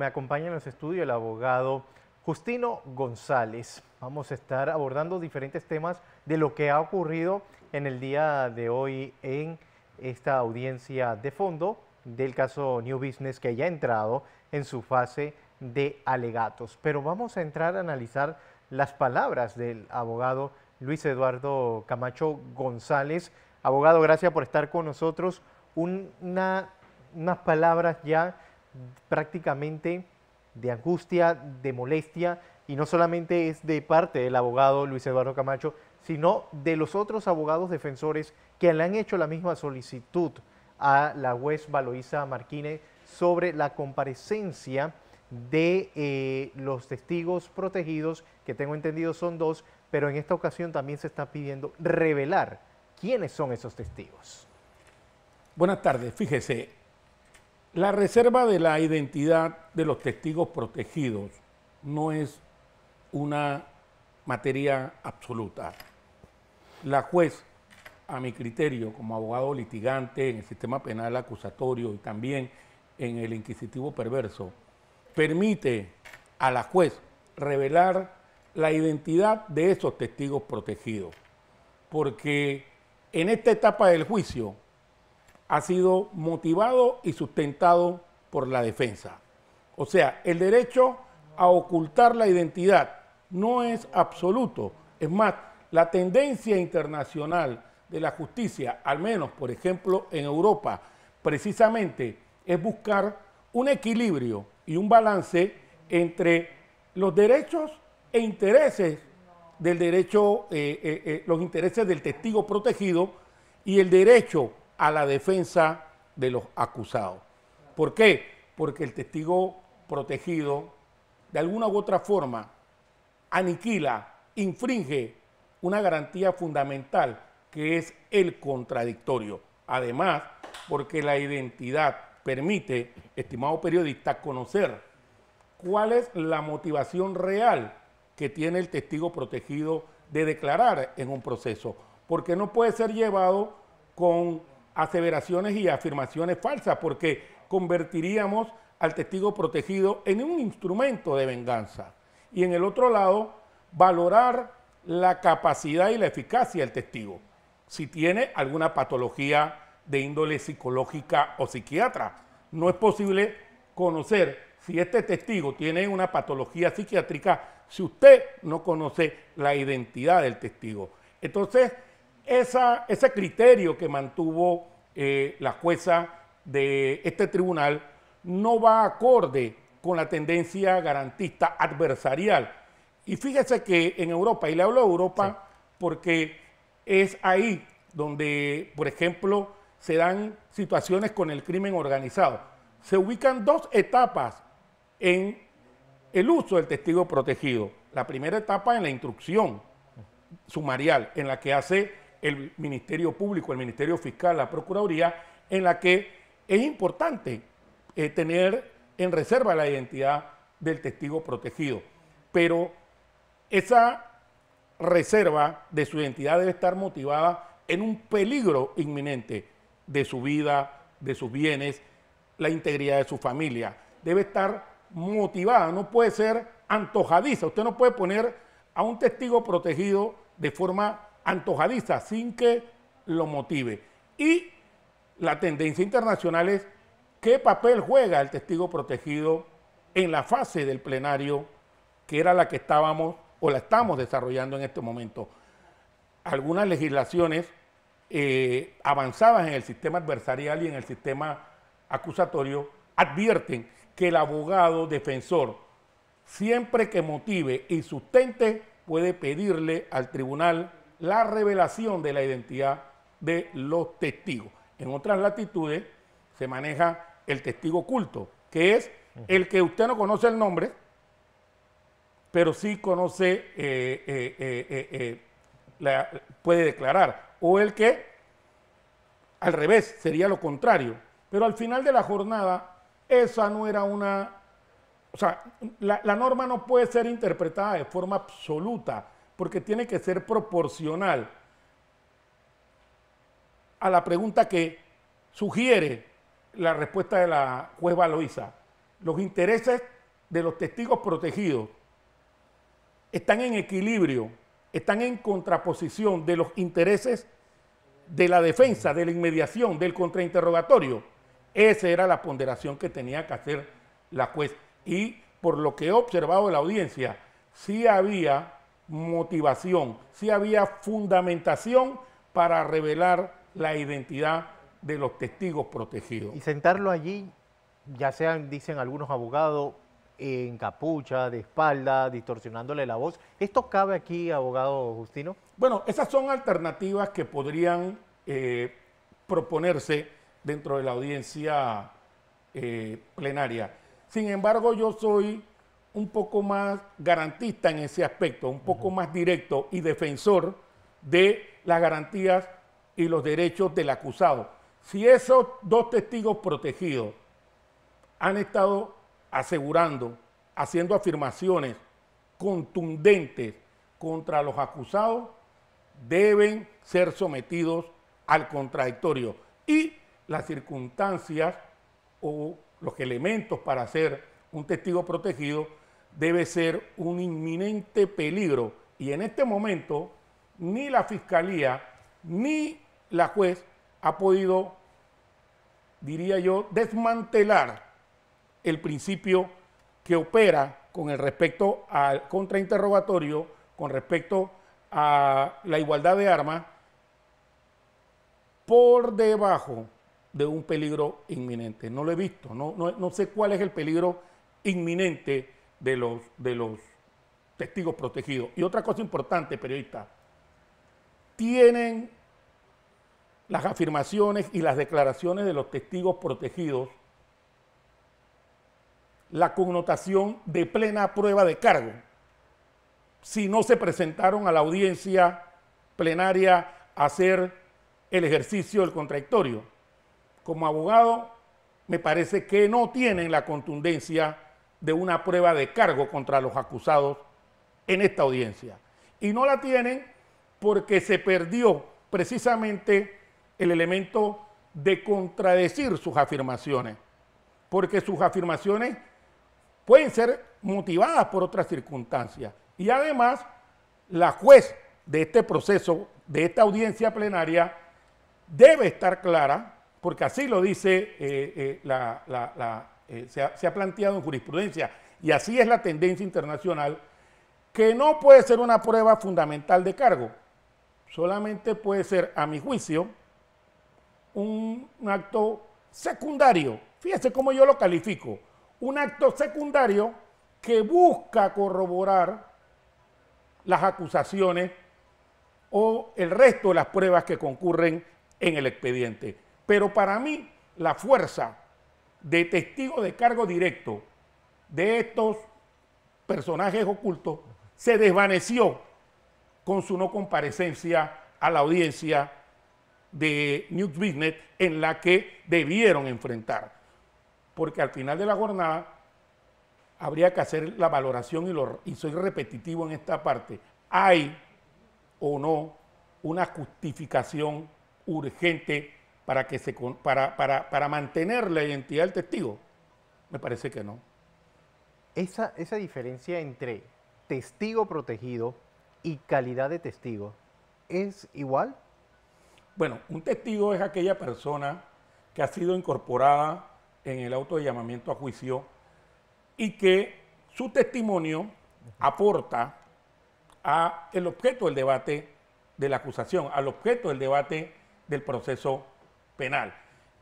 Me acompaña en los estudios el abogado Justino González. Vamos a estar abordando diferentes temas de lo que ha ocurrido en el día de hoy en esta audiencia de fondo del caso New Business, que ya ha entrado en su fase de alegatos. Pero vamos a entrar a analizar las palabras del abogado Luis Eduardo Camacho González. Abogado, gracias por estar con nosotros. Unas palabras ya prácticamente de angustia, de molestia, y no solamente es de parte del abogado Luis Eduardo Camacho, sino de los otros abogados defensores que le han hecho la misma solicitud a la juez Valoisa Marquine sobre la comparecencia de los testigos protegidos, que tengo entendido son 2, pero en esta ocasión también se está pidiendo revelar quiénes son esos testigos. Buenas tardes, fíjese. La reserva de la identidad de los testigos protegidos no es una materia absoluta. La juez, a mi criterio, como abogado litigante en el sistema penal acusatorio y también en el inquisitivo perverso, permite a la juez revelar la identidad de esos testigos protegidos, porque en esta etapa del juicio ha sido motivado y sustentado por la defensa. O sea, el derecho a ocultar la identidad no es absoluto. Es más, la tendencia internacional de la justicia, al menos, por ejemplo, en Europa, precisamente es buscar un equilibrio y un balance entre los derechos e intereses del derecho, los intereses del testigo protegido y el derecho a la defensa de los acusados. ¿Por qué? Porque el testigo protegido, de alguna u otra forma, aniquila, infringe una garantía fundamental que es el contradictorio. Además, porque la identidad permite, estimado periodista, conocer cuál es la motivación real que tiene el testigo protegido de declarar en un proceso, porque no puede ser llevado con aseveraciones y afirmaciones falsas, porque convertiríamos al testigo protegido en un instrumento de venganza. Y en el otro lado, valorar la capacidad y la eficacia del testigo, si tiene alguna patología de índole psicológica o psiquiatra. No es posible conocer si este testigo tiene una patología psiquiátrica si usted no conoce la identidad del testigo. Entonces, ese criterio que mantuvo la jueza de este tribunal no va acorde con la tendencia garantista adversarial. Y fíjese que en Europa, y le hablo de Europa porque es ahí donde, por ejemplo, se dan situaciones con el crimen organizado. Se ubican 2 etapas en el uso del testigo protegido. La primera etapa en la instrucción sumarial, en la que hace el Ministerio Público, el Ministerio Fiscal, la Procuraduría, en la que es importante tener en reserva la identidad del testigo protegido. Pero esa reserva de su identidad debe estar motivada en un peligro inminente de su vida, de sus bienes, la integridad de su familia. Debe estar motivada, no puede ser antojadiza. Usted no puede poner a un testigo protegido de forma antojadiza sin que lo motive. Y la tendencia internacional es qué papel juega el testigo protegido en la fase del plenario, que era la que estábamos o la estamos desarrollando en este momento. Algunas legislaciones avanzadas en el sistema adversarial y en el sistema acusatorio advierten que el abogado defensor, siempre que motive y sustente, puede pedirle al tribunal la revelación de la identidad de los testigos. En otras latitudes se maneja el testigo oculto, que es el que usted no conoce el nombre, pero sí conoce, puede declarar, o el que, al revés, sería lo contrario. Pero al final de la jornada, esa no era una... O sea, la norma no puede ser interpretada de forma absoluta, porque tiene que ser proporcional a la pregunta que sugiere la respuesta de la juez Valoisa. los intereses de los testigos protegidos están en equilibrio, están en contraposición de los intereses de la defensa, de la inmediación, del contrainterrogatorio. Esa era la ponderación que tenía que hacer la juez. Y por lo que he observado de la audiencia, sí había motivación, sí había fundamentación para revelar la identidad de los testigos protegidos. Y sentarlo allí, ya sean, dicen algunos abogados, en capucha, de espalda, distorsionándole la voz. ¿Esto cabe aquí, abogado Justino? Bueno, esas son alternativas que podrían proponerse dentro de la audiencia plenaria. Sin embargo, yo soy un poco más garantista en ese aspecto, un poco más directo y defensor de las garantías y los derechos del acusado. Si esos dos testigos protegidos han estado asegurando, haciendo afirmaciones contundentes contra los acusados, deben ser sometidos al contradictorio. Y las circunstancias o los elementos para ser un testigo protegido debe ser un inminente peligro. Y en este momento, ni la Fiscalía ni la juez ha podido, diría yo, desmantelar el principio que opera con el respecto al contrainterrogatorio, con respecto a la igualdad de armas, por debajo de un peligro inminente. No lo he visto, no sé cuál es el peligro inminente de los testigos protegidos. Y otra cosa importante, periodista, tienen las afirmaciones y las declaraciones de los testigos protegidos la connotación de plena prueba de cargo si no se presentaron a la audiencia plenaria a hacer el ejercicio del contradictorio. Como abogado, me parece que no tienen la contundencia de una prueba de cargo contra los acusados en esta audiencia. Y no la tienen porque se perdió precisamente el elemento de contradecir sus afirmaciones, porque sus afirmaciones pueden ser motivadas por otras circunstancias. Y además, la juez de este proceso, de esta audiencia plenaria, debe estar clara, porque así lo dice, se ha planteado en jurisprudencia, y así es la tendencia internacional, que no puede ser una prueba fundamental de cargo. Solamente puede ser, a mi juicio, un acto secundario. Fíjese cómo yo lo califico. Un acto secundario que busca corroborar las acusaciones o el resto de las pruebas que concurren en el expediente. Pero para mí, la fuerza de testigo de cargo directo de estos personajes ocultos se desvaneció con su no comparecencia a la audiencia de News Business en la que debieron enfrentar. Porque al final de la jornada habría que hacer la valoración y soy repetitivo en esta parte. ¿Hay o no una justificación urgente para mantener la identidad del testigo? Me parece que no. Esa diferencia entre testigo protegido y calidad de testigo, ¿es igual? Bueno, un testigo es aquella persona que ha sido incorporada en el auto de llamamiento a juicio y que su testimonio aporta al objeto del debate de la acusación, al objeto del debate del proceso penal.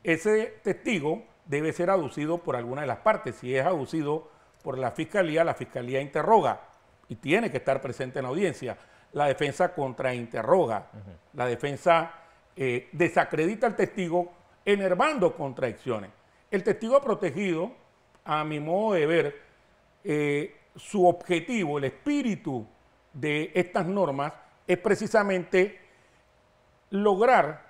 Ese testigo debe ser aducido por alguna de las partes. Si es aducido por la fiscalía interroga y tiene que estar presente en la audiencia. La defensa contrainterroga, la defensa desacredita al testigo enervando contradicciones. El testigo protegido, a mi modo de ver, su objetivo, el espíritu de estas normas es precisamente lograr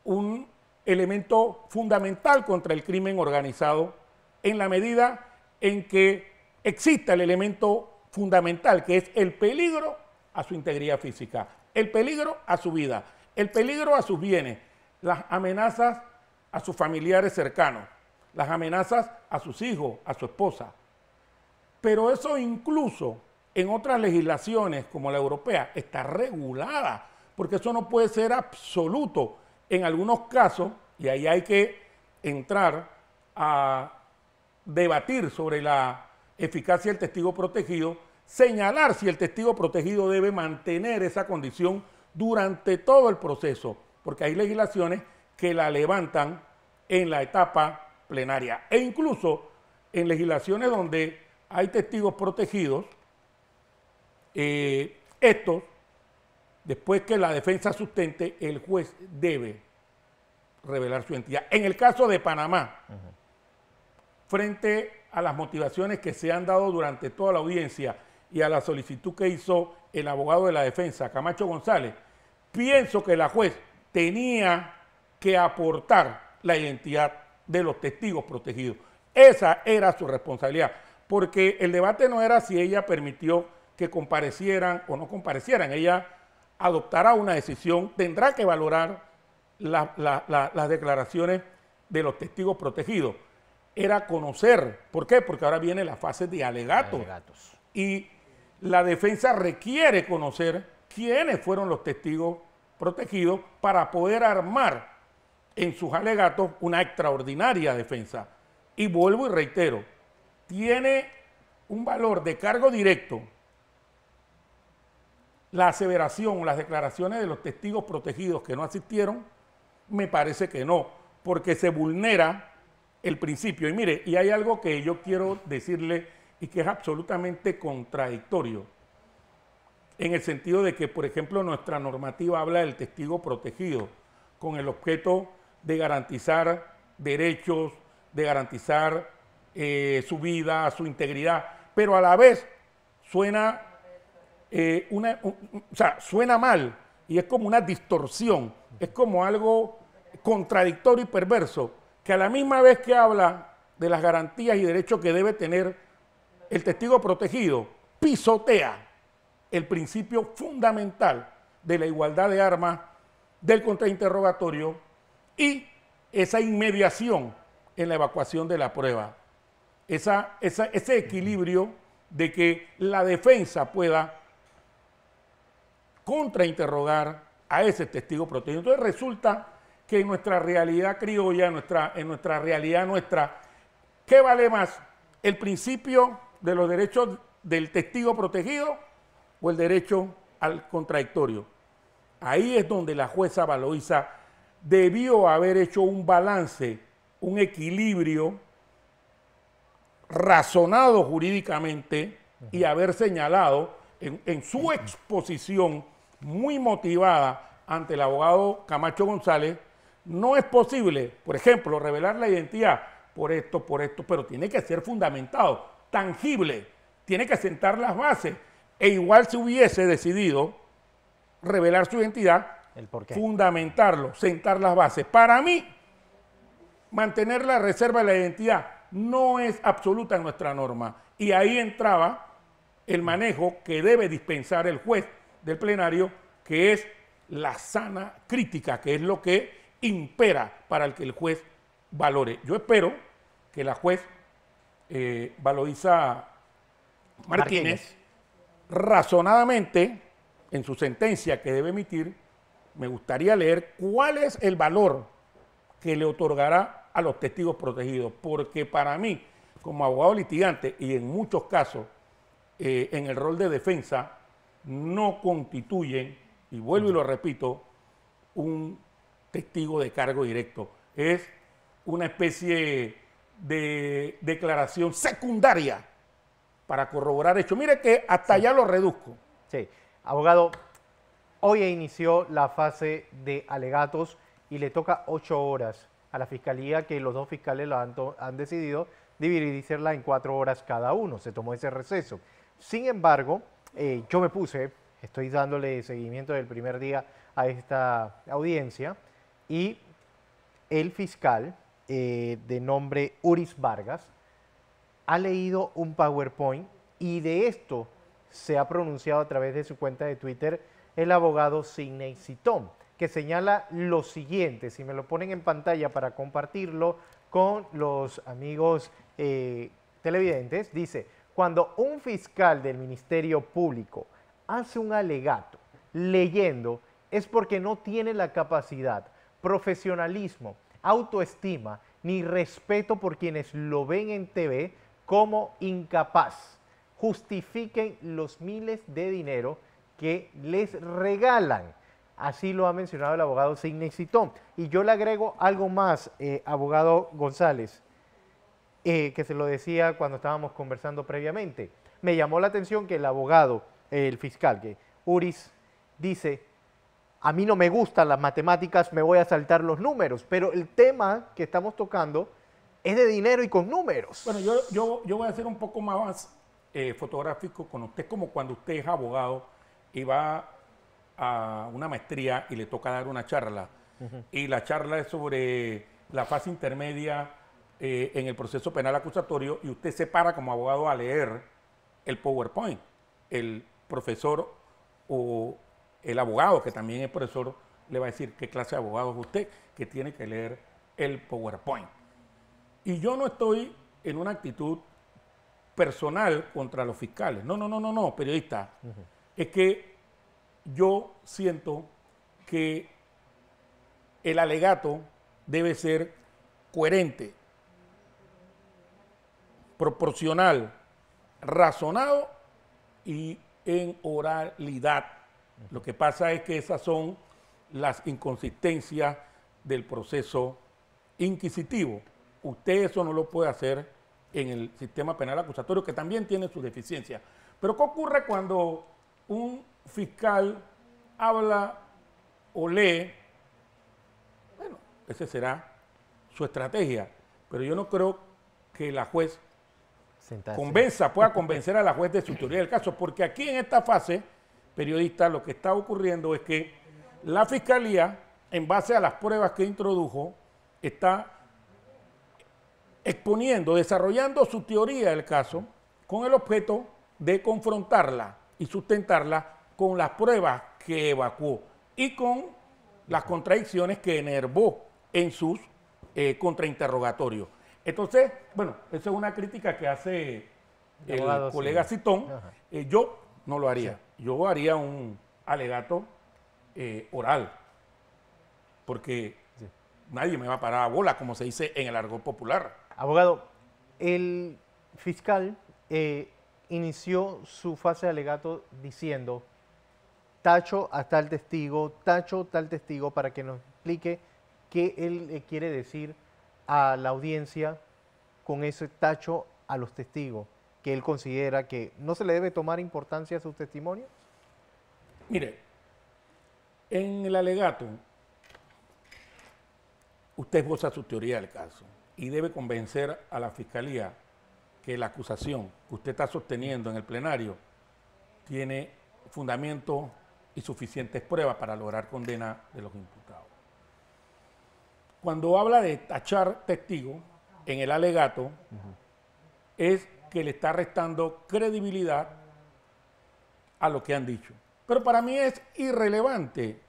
un elemento fundamental contra el crimen organizado en la medida en que exista el elemento fundamental, que es el peligro a su integridad física, el peligro a su vida, el peligro a sus bienes, las amenazas a sus familiares cercanos, las amenazas a sus hijos, a su esposa. Pero eso incluso en otras legislaciones como la europea está regulada, porque eso no puede ser absoluto. En algunos casos, y ahí hay que entrar a debatir sobre la eficacia del testigo protegido, señalar si el testigo protegido debe mantener esa condición durante todo el proceso, porque hay legislaciones que la levantan en la etapa plenaria. E incluso en legislaciones donde hay testigos protegidos, estos, después que la defensa sustente, el juez debe revelar su identidad. En el caso de Panamá, frente a las motivaciones que se han dado durante toda la audiencia y a la solicitud que hizo el abogado de la defensa, Camacho González, pienso que la juez tenía que aportar la identidad de los testigos protegidos. Esa era su responsabilidad, porque el debate no era si ella permitió que comparecieran o no comparecieran. Ella adoptará una decisión, tendrá que valorar las declaraciones de los testigos protegidos. Era conocer, ¿por qué? Porque ahora viene la fase de alegatos. Y la defensa requiere conocer quiénes fueron los testigos protegidos para poder armar en sus alegatos una extraordinaria defensa. Y vuelvo y reitero, tiene un valor de cargo directo la aseveración o las declaraciones de los testigos protegidos que no asistieron. Me parece que no, porque se vulnera el principio. Y mire, y hay algo que yo quiero decirle y que es absolutamente contradictorio, en el sentido de que, por ejemplo, nuestra normativa habla del testigo protegido con el objeto de garantizar derechos, de garantizar su vida, su integridad, pero a la vez suena, suena mal y es como una distorsión, es como algo contradictorio y perverso, que a la misma vez que habla de las garantías y derechos que debe tener el testigo protegido, pisotea el principio fundamental de la igualdad de armas, del contrainterrogatorio y esa inmediación en la evacuación de la prueba. Ese equilibrio de que la defensa pueda contrainterrogar a ese testigo protegido. Entonces resulta que en nuestra realidad criolla, en nuestra realidad nuestra, ¿qué vale más? ¿El principio de los derechos del testigo protegido o el derecho al contradictorio? Ahí es donde la jueza Valoisa debió haber hecho un balance, un equilibrio razonado jurídicamente y haber señalado en su exposición muy motivada ante el abogado Camacho González, no es posible, por ejemplo, revelar la identidad por esto, pero tiene que ser fundamentado, tangible, tiene que sentar las bases. E igual si hubiese decidido revelar su identidad, fundamentarlo, sentar las bases. Para mí, mantener la reserva de la identidad no es absoluta en nuestra norma. Y ahí entraba el manejo que debe dispensar el juez del plenario, que es la sana crítica, que es lo que impera para el que el juez valore. Yo espero que la juez Valoisa Martínez razonadamente en su sentencia que debe emitir, me gustaría leer cuál es el valor que le otorgará a los testigos protegidos, porque para mí, como abogado litigante y en muchos casos en el rol de defensa, no constituyen, y vuelvo y lo repito, un testigo de cargo directo. Es una especie de declaración secundaria para corroborar hechos. Mire que hasta allá lo reduzco. Sí, abogado, hoy inició la fase de alegatos y le toca 8 horas a la Fiscalía, que los dos fiscales han decidido dividirla en 4 horas cada uno. Se tomó ese receso. Sin embargo, yo estoy dándole seguimiento del primer día a esta audiencia y el fiscal de nombre Uris Vargas ha leído un PowerPoint y de esto se ha pronunciado a través de su cuenta de Twitter el abogado Sidney Citón, que señala lo siguiente. Si me lo ponen en pantalla para compartirlo, con los amigos televidentes. Dice, cuando un fiscal del Ministerio Público hace un alegato leyendo, es porque no tiene la capacidad, profesionalismo, autoestima, ni respeto por quienes lo ven en TV como incapaz. Justifiquen los miles de dinero que les regalan. Así lo ha mencionado el abogado Sidney Citón. Y yo le agrego algo más, abogado González, que se lo decía cuando estábamos conversando previamente. Me llamó la atención que el abogado, el fiscal, que Uris, dice, a mí no me gustan las matemáticas, me voy a saltar los números, pero el tema que estamos tocando es de dinero y con números. Bueno, yo voy a ser un poco más fotográfico con usted, como cuando usted es abogado y va a una maestría y le toca dar una charla. Y la charla es sobre la fase intermedia en el proceso penal acusatorio y usted se para como abogado a leer el PowerPoint. El profesor o el abogado, que también es profesor, le va a decir qué clase de abogado es usted, que tiene que leer el PowerPoint. Y yo no estoy en una actitud personal contra los fiscales. No, periodista. Es que yo siento que el alegato debe ser coherente, proporcional, razonado y en oralidad. Lo que pasa es que esas son las inconsistencias del proceso inquisitivo. Usted eso no lo puede hacer en el sistema penal acusatorio, que también tiene sus deficiencias. Pero ¿qué ocurre cuando un fiscal habla o lee? Bueno, esa será su estrategia, pero yo no creo que la juez pueda convencer a la juez de su teoría del caso, porque aquí en esta fase, periodista, lo que está ocurriendo es que la fiscalía, en base a las pruebas que introdujo, está exponiendo, desarrollando su teoría del caso con el objeto de confrontarla y sustentarla con las pruebas que evacuó y con las contradicciones que enervó en sus contrainterrogatorios. Entonces, bueno, esa es una crítica que hace el colega Citón. Yo no lo haría. Sí. Yo haría un alegato oral, porque sí, nadie me va a parar a bola, como se dice en el argot popular. Abogado, el fiscal inició su fase de alegato diciendo, tacho a tal testigo, tacho tal testigo, para que nos explique qué él quiere decir a la audiencia con ese tacho a los testigos, que él considera que no se le debe tomar importancia a sus testimonios. Mire, en el alegato, usted esboza su teoría del caso y debe convencer a la fiscalía que la acusación que usted está sosteniendo en el plenario tiene fundamento y suficientes pruebas para lograr condena de los imputados. Cuando habla de tachar testigos en el alegato, es que le está restando credibilidad a lo que han dicho. Pero para mí es irrelevante,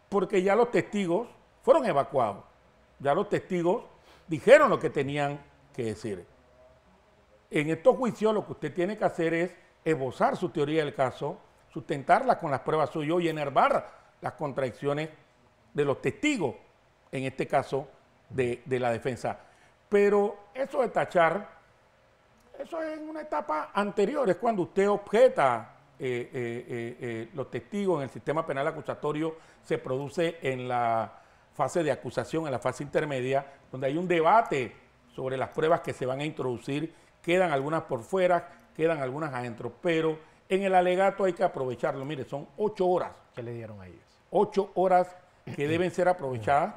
porque ya los testigos fueron evacuados. Ya los testigos dijeron lo que tenían que decir. En estos juicios lo que usted tiene que hacer es esbozar su teoría del caso, sustentarla con las pruebas suyas y enervar las contradicciones de los testigos, en este caso de la defensa. Pero eso de tachar, eso es en una etapa anterior, es cuando usted objeta los testigos en el sistema penal acusatorio, se produce en la fase de acusación, en la fase intermedia, donde hay un debate sobre las pruebas que se van a introducir, quedan algunas por fuera, quedan algunas adentro, pero en el alegato hay que aprovecharlo. Mire, son 8 horas. ¿Qué le dieron a ellos? 8 horas que deben ser aprovechadas,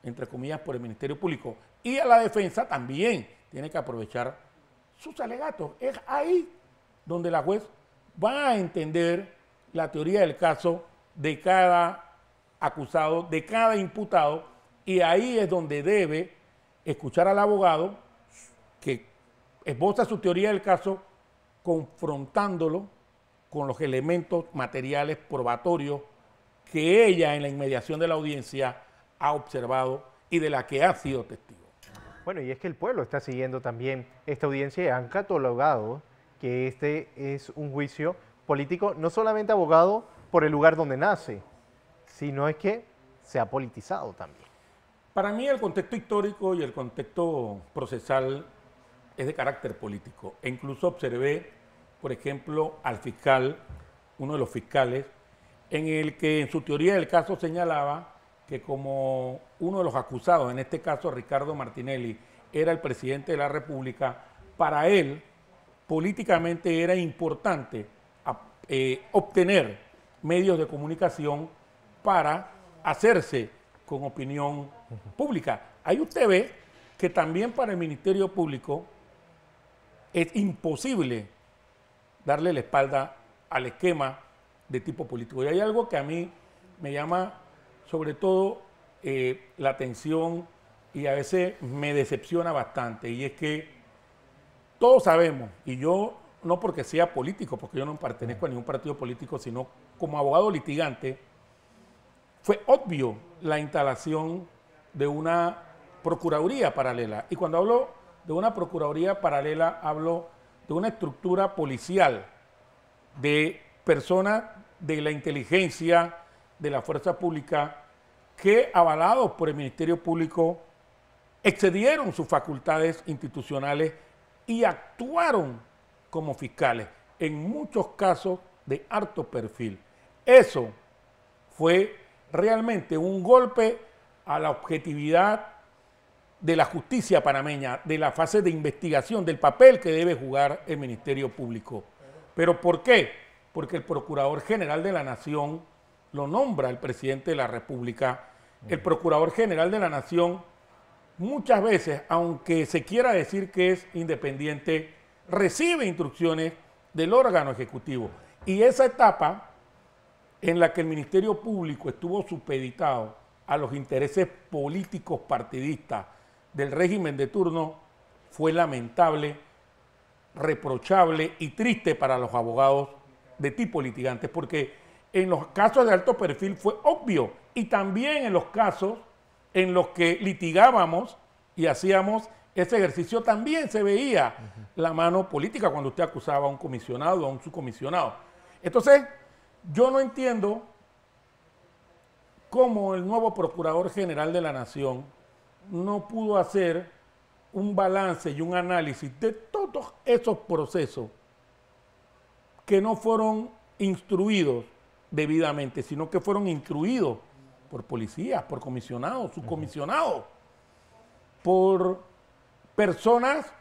entre comillas, por el Ministerio Público. Y a la defensa también tiene que aprovechar sus alegatos. Es ahí donde la juez va a entender la teoría del caso de cada acusado, de cada imputado, y ahí es donde debe escuchar al abogado que esboza su teoría del caso confrontándolo con los elementos materiales probatorios que ella en la inmediación de la audiencia ha observado y de la que ha sido testigo. Bueno, y es que el pueblo está siguiendo también esta audiencia y han catalogado que este es un juicio político, no solamente abogado por el lugar donde nace, sino es que se ha politizado también. Para mí el contexto histórico y el contexto procesal es de carácter político. E incluso observé, por ejemplo, al fiscal, uno de los fiscales, en el que en su teoría del caso señalaba que como uno de los acusados, en este caso Ricardo Martinelli, era el presidente de la República, para él políticamente era importante obtener medios de comunicación para hacerse con opinión pública. Ahí usted ve que también para el Ministerio Público es imposible darle la espalda al esquema de tipo político. Y hay algo que a mí me llama sobre todo la atención y a veces me decepciona bastante, y es que todos sabemos, y yo no porque sea político, porque yo no pertenezco a ningún partido político, sino como abogado litigante, fue obvio la instalación de una procuraduría paralela. Y cuando hablo de una procuraduría paralela, hablo de una estructura policial, de personas de la inteligencia, de la fuerza pública, que avalados por el Ministerio Público excedieron sus facultades institucionales y actuaron como fiscales, en muchos casos de alto perfil. Eso fue realmente un golpe a la objetividad de la justicia panameña, de la fase de investigación, del papel que debe jugar el Ministerio Público. ¿Pero por qué? Porque el Procurador General de la Nación lo nombra el presidente de la República. El Procurador General de la Nación muchas veces, aunque se quiera decir que es independiente, recibe instrucciones del órgano ejecutivo. Y esa etapa en la que el Ministerio Público estuvo supeditado a los intereses políticos partidistas del régimen de turno fue lamentable, reprochable y triste para los abogados de tipo litigantes, porque en los casos de alto perfil fue obvio, y también en los casos en los que litigábamos y hacíamos ese ejercicio también se veía la mano política cuando usted acusaba a un comisionado o a un subcomisionado. Entonces, yo no entiendo cómo el nuevo Procurador General de la Nación no pudo hacer un balance y un análisis de todos esos procesos que no fueron instruidos debidamente, sino que fueron instruidos por policías, por comisionados, subcomisionados, por personas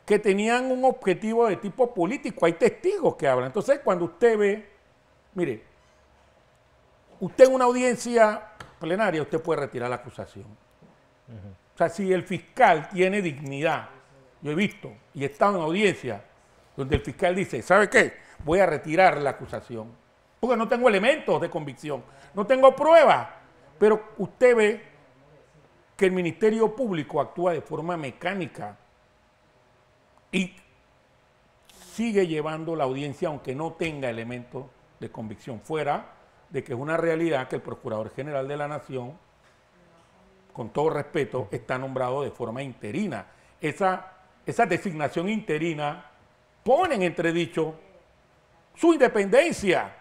que tenían un objetivo de tipo político. Hay testigos que hablan. Entonces, cuando usted ve, mire, usted en una audiencia plenaria, usted puede retirar la acusación. O sea, si el fiscal tiene dignidad, yo he visto y he estado en audiencia donde el fiscal dice, ¿sabe qué? Voy a retirar la acusación, porque no tengo elementos de convicción, no tengo pruebas. Pero usted ve que el Ministerio Público actúa de forma mecánica y sigue llevando la audiencia aunque no tenga elementos de convicción, fuera de que es una realidad que el Procurador General de la Nación, con todo respeto, está nombrado de forma interina. Esa designación interina pone en entredicho su independencia,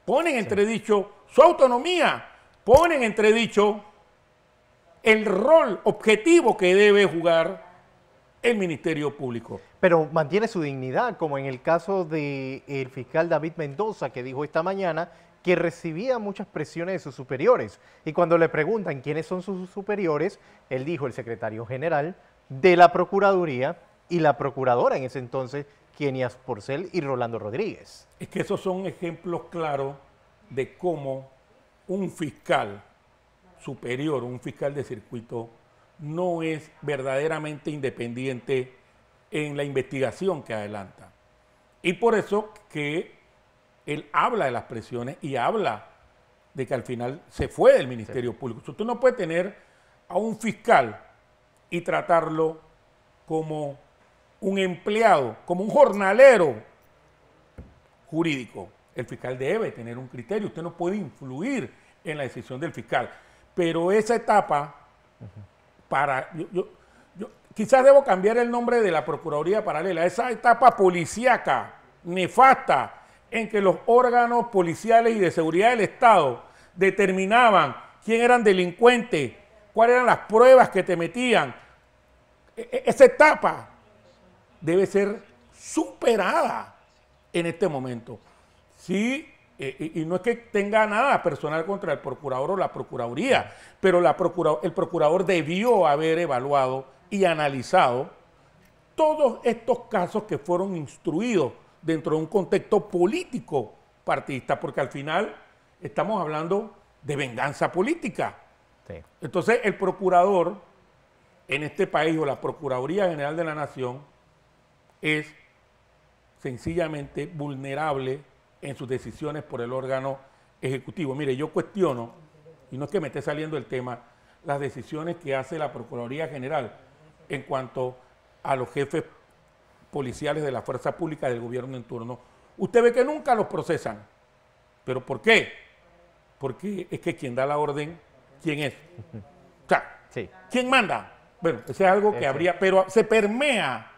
pone en entredicho su autonomía, pone en entredicho el rol objetivo que debe jugar el Ministerio Público. Pero mantiene su dignidad, como en el caso del fiscal David Mendoza, que dijo esta mañana que recibía muchas presiones de sus superiores. Y cuando le preguntan quiénes son sus superiores, él dijo el secretario general de la Procuraduría y la procuradora en ese entonces, Kenia Porcel y Rolando Rodríguez. Es que esos son ejemplos claros de cómo un fiscal superior, un fiscal de circuito, no es verdaderamente independiente en la investigación que adelanta. Y por eso que él habla de las presiones y habla de que al final se fue del Ministerio Público. Usted no puede tener a un fiscal y tratarlo como un empleado, como un jornalero jurídico. El fiscal debe tener un criterio, usted no puede influir en la decisión del fiscal. Pero esa etapa, quizás debo cambiar el nombre de la Procuraduría Paralela, esa etapa policíaca, nefasta, en que los órganos policiales y de seguridad del Estado determinaban quién eran delincuentes, cuáles eran las pruebas que te metían. Esa etapa debe ser superada en este momento. Sí, y no es que tenga nada personal contra el procurador o la procuraduría, pero el procurador debió haber evaluado y analizado todos estos casos que fueron instruidos dentro de un contexto político partidista, porque al final estamos hablando de venganza política. Sí. Entonces, el procurador en este país o la Procuraduría General de la Nación es sencillamente vulnerable en sus decisiones por el órgano ejecutivo. Mire, yo cuestiono, y no es que me esté saliendo el tema, las decisiones que hace la Procuraduría General en cuanto a los jefes policiales de la fuerza pública del gobierno en turno. Usted ve que nunca los procesan. ¿Pero por qué? Porque es que quien da la orden, ¿quién es? O sea, Sí. ¿quién manda? Bueno, eso es algo que habría, pero se permea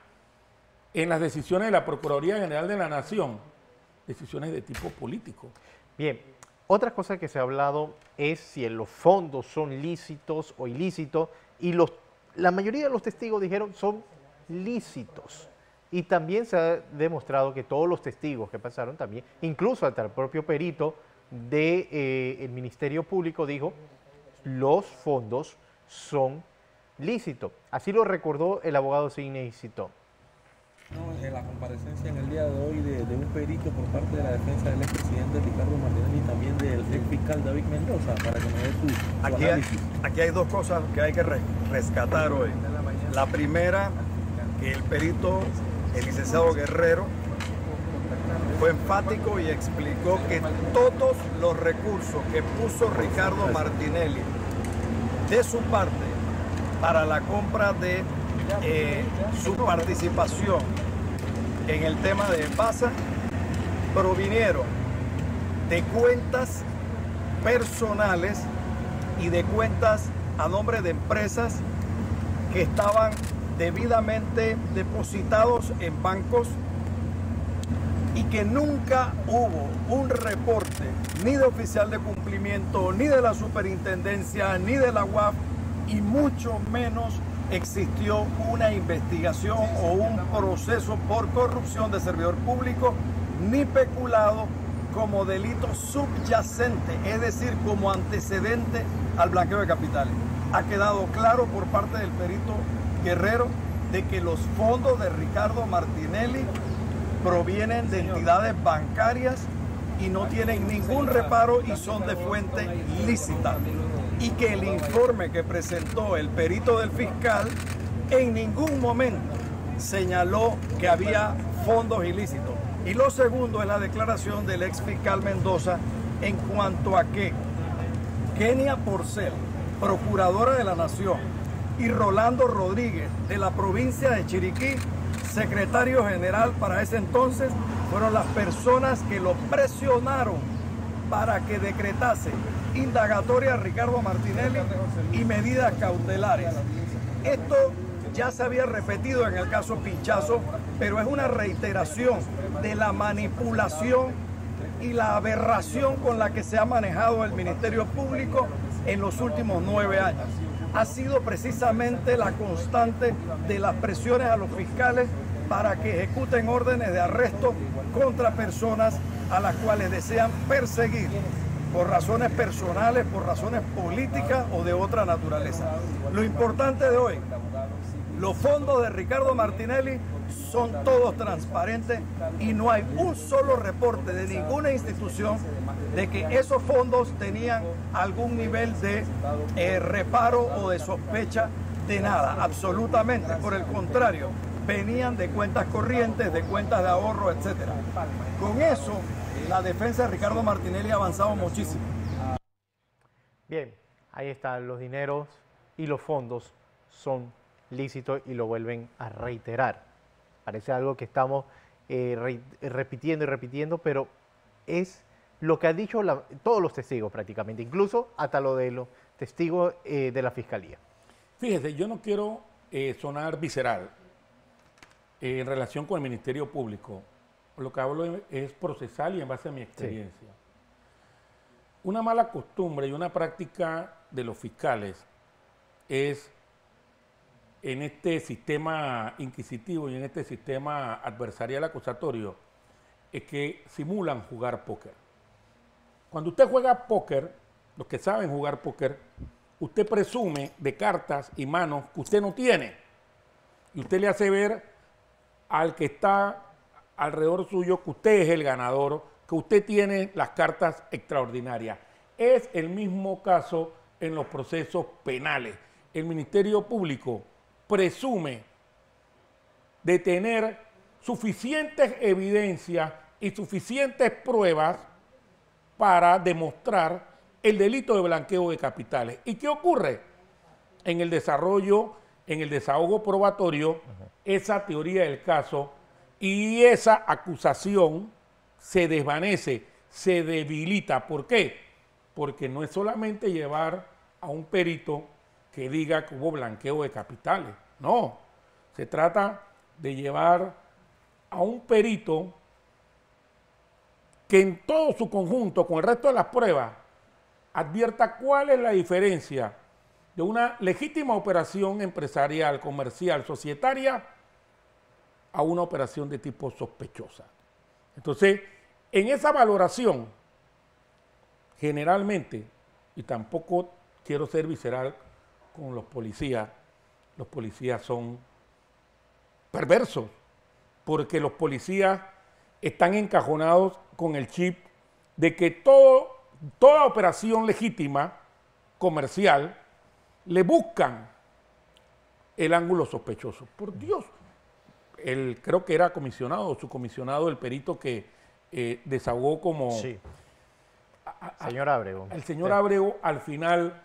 en las decisiones de la Procuraduría General de la Nación, decisiones de tipo político. Bien, otra cosa que se ha hablado es si los fondos son lícitos o ilícitos, y la mayoría de los testigos dijeron son lícitos. Y también se ha demostrado que todos los testigos que pasaron también, incluso hasta el propio perito del Ministerio Público dijo, los fondos son lícitos. Así lo recordó el abogado Sidney Citó. No, en la comparecencia en el día de hoy de un perito por parte de la defensa del expresidente Ricardo Martinelli y también del ex fiscal David Mendoza, para que me dé su análisis. Aquí hay dos cosas que hay que rescatar hoy. La primera, que el perito, el licenciado Guerrero, fue enfático y explicó que todos los recursos que puso Ricardo Martinelli de su parte para la compra de su participación en el tema de PASA provinieron de cuentas personales y de cuentas a nombre de empresas que estaban debidamente depositados en bancos y que nunca hubo un reporte ni de oficial de cumplimiento, ni de la superintendencia, ni de la UAF, y mucho menos existió una investigación o un proceso por corrupción de servidor público, ni peculado como delito subyacente, es decir, como antecedente al blanqueo de capitales. Ha quedado claro por parte del perito Guerrero de que los fondos de Ricardo Martinelli provienen de entidades bancarias y no tienen ningún reparo y son de fuente lícita. Y que el informe que presentó el perito del fiscal en ningún momento señaló que había fondos ilícitos. Y lo segundo es la declaración del ex fiscal Mendoza en cuanto a que Kenia Porcel, procuradora de la Nación, y Rolando Rodríguez, de la provincia de Chiriquí, secretario general para ese entonces, fueron las personas que lo presionaron para que decretase indagatoria a Ricardo Martinelli y medidas cautelares. Esto ya se había repetido en el caso Pinchazo, pero es una reiteración de la manipulación y la aberración con la que se ha manejado el Ministerio Público en los últimos 9 años. Ha sido precisamente la constante de las presiones a los fiscales para que ejecuten órdenes de arresto contra personas a las cuales desean perseguir por razones personales, por razones políticas o de otra naturaleza. Lo importante de hoy, los fondos de Ricardo Martinelli son todos transparentes y no hay un solo reporte de ninguna institución de que esos fondos tenían algún nivel de reparo o de sospecha de nada, absolutamente. Por el contrario, venían de cuentas corrientes, de cuentas de ahorro, etc. Con eso, la defensa de Ricardo Martinelli ha avanzado muchísimo. Bien, ahí están los dineros y los fondos son lícitos y lo vuelven a reiterar. Parece algo que estamos repitiendo y repitiendo, pero es lo que han dicho todos los testigos prácticamente, incluso hasta lo de los testigos de la Fiscalía. Fíjese, yo no quiero sonar visceral en relación con el Ministerio Público. Lo que hablo es procesal y en base a mi experiencia. Sí. Una mala costumbre y una práctica de los fiscales es, en este sistema inquisitivo y en este sistema adversarial acusatorio, es que simulan jugar póker. Cuando usted juega póker, los que saben jugar póker, usted presume de cartas y manos que usted no tiene. Y usted le hace ver al que está alrededor suyo que usted es el ganador, que usted tiene las cartas extraordinarias. Es el mismo caso en los procesos penales. El Ministerio Público presume de tener suficientes evidencias y suficientes pruebas para demostrar el delito de blanqueo de capitales. ¿Y qué ocurre? En el desarrollo, en el desahogo probatorio, esa teoría del caso y esa acusación se desvanece, se debilita. ¿Por qué? Porque no es solamente llevar a un perito que diga que hubo blanqueo de capitales. No, se trata de llevar a un perito que en todo su conjunto, con el resto de las pruebas, advierta cuál es la diferencia de una legítima operación empresarial, comercial, societaria, a una operación de tipo sospechosa. Entonces, en esa valoración, generalmente, y tampoco quiero ser visceral con los policías son perversos, porque los policías están encajonados con el chip de que toda operación legítima, comercial, le buscan el ángulo sospechoso. Por Dios, creo que era comisionado o subcomisionado, el perito que desahogó como... Sí. Señor Ábrego. El señor Ábrego, al final,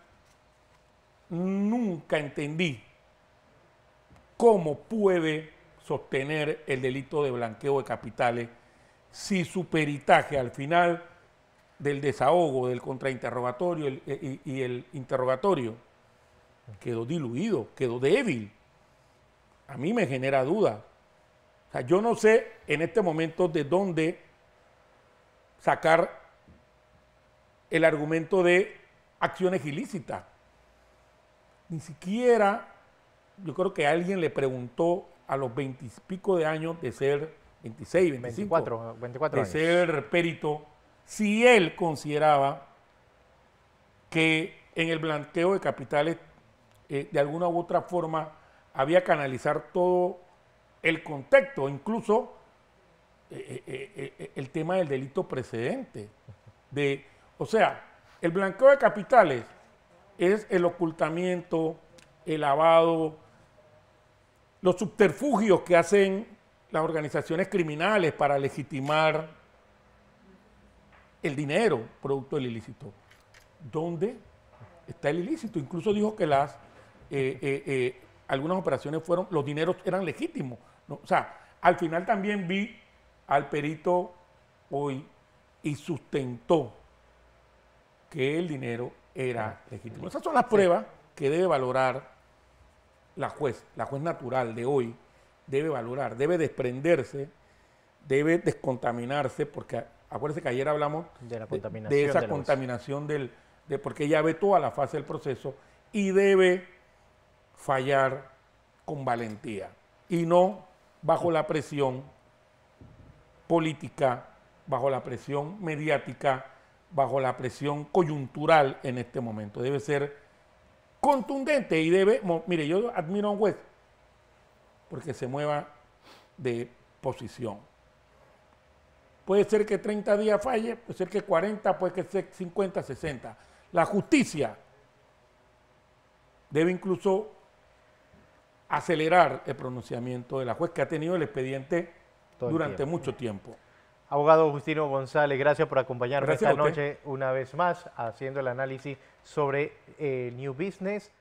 nunca entendí cómo puede sostener el delito de blanqueo de capitales si su peritaje al final del desahogo, del contrainterrogatorio y el interrogatorio quedó diluido, quedó débil. A mí me genera duda. O sea, yo no sé en este momento de dónde sacar el argumento de acciones ilícitas. Ni siquiera, yo creo que alguien le preguntó a los 20 y pico de años de ser, 26, 25, 24 de años. ser perito, si él consideraba que en el blanqueo de capitales, de alguna u otra forma, había que analizar todo el contexto, incluso el tema del delito precedente. O sea, el blanqueo de capitales es el ocultamiento, el lavado, los subterfugios que hacen las organizaciones criminales para legitimar el dinero producto del ilícito. ¿Dónde está el ilícito? Incluso dijo que algunas operaciones los dineros eran legítimos, ¿no? O sea, al final también vi al perito hoy y sustentó que el dinero era legítimo. Esas son las pruebas que debe valorar la juez natural de hoy, debe valorar, debe desprenderse, debe descontaminarse, porque acuérdense que ayer hablamos de la contaminación, de esa contaminación porque ella ve toda la fase del proceso y debe fallar con valentía y no bajo la presión política, bajo la presión mediática, bajo la presión coyuntural en este momento. Debe ser contundente y debe... Mire, yo admiro a un juez porque se mueva de posición. Puede ser que 30 días falle, puede ser que 40, puede ser 50, 60. La justicia debe incluso acelerar el pronunciamiento de la juez que ha tenido el expediente durante mucho tiempo. Abogado Justino González, gracias por acompañarnos esta noche una vez más haciendo el análisis sobre New Business.